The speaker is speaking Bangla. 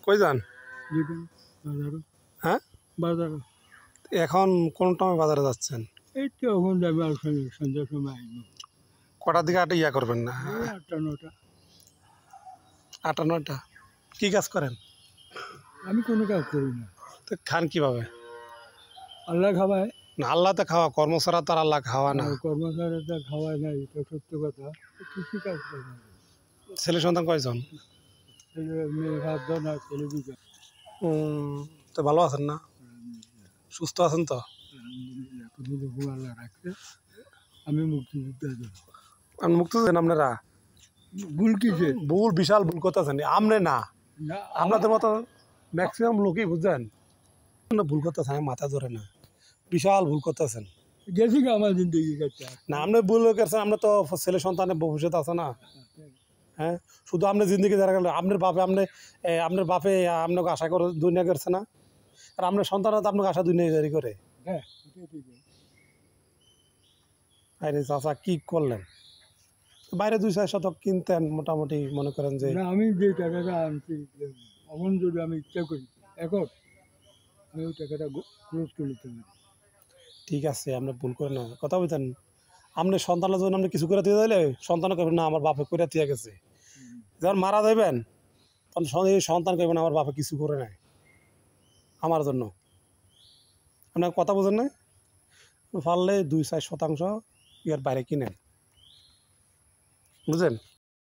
কই যান? বাজারে। হ্যাঁ, বাজারে। এখন কোন টাইমে বাজারে যাচ্ছেন? এই তো এখন যাবে আর সন্ধ্যার সময় আসবো। কটার দিকে আটে ইয়া করবেন না? এই 8টা 9টা। 8টা 9টা। কি কাজ করেন? আমি কোনো কাজ করি না। তো খান কিভাবে? আল্লাহ খাওয়ায়। না, আল্লাহ তো খাওয়া, কর্ম ছাড়া তো আর আল্লাহ খাওয়া না। কর্মচারীরা খাওয়ায় না, এটা সত্য কথা। কৃষি কাজ করে না। ছেলে সন্তান কয়জন? মেয়ে 7জন আর ছেলে 2জন। তো ভালো আছেন না? সুস্থ আছেন তো? আলহামদুলিল্লাহ, কতটুকু আল্লাহ রাখছে। আমি মুক্তিযোদ্ধা। আমি মুক্তিযোদ্ধা আপনারা? ভুল কিসে? ভুল, বিশাল ভুল করতেছেন। আমনে না, আপনাদের মতো ম্যাক্সিমাম লোকই বুঝছেন ভুল করতেছেন। আমি মাথা ধরে না, বিশাল ভুল করতেছেন। গেছি আমার জিন্দগি কাটতে না, আপনি ভুল করছেন। আপনার তো ছেলে সন্তানের ভবিষ্যৎ আছে না? হ্যাঁ, শুধু আপনি জিন্দগি যারা গেল আপনার বাপে আপনার বাপে আপনাকে আশা করে দুনিয়া করছে না, আর আপনার সন্তানরা তো আপনাকে আশা দুনিয়া জারি করে। হ্যাঁ, আরে চাচা কি করলেন? বাইরে 2-4 শতক কিনতেন মোটামুটি, মনে করেন যে আমি যে টাকাটা আনছি এখন যদি আমি ইচ্ছা করি এখন আমি ওই টাকাটা খরচ করে নিতে পারি। ঠিক আছে, আপনি ভুল করে না কথা বলতেন। আপনি সন্তানের জন্য আপনি কিছু করে দিয়ে দিলে সন্তান করবেন না আমার বাপে করে দিয়ে গেছে। যখন মারা যাবেন তখন এই সন্তান করবেন আমার বাপে কিছু করে নাই আমার জন্য। আপনার কথা বোঝেন না? পারলে 2-4 শতাংশ ইয়ার বাইরে কিনেন, বুঝলেন?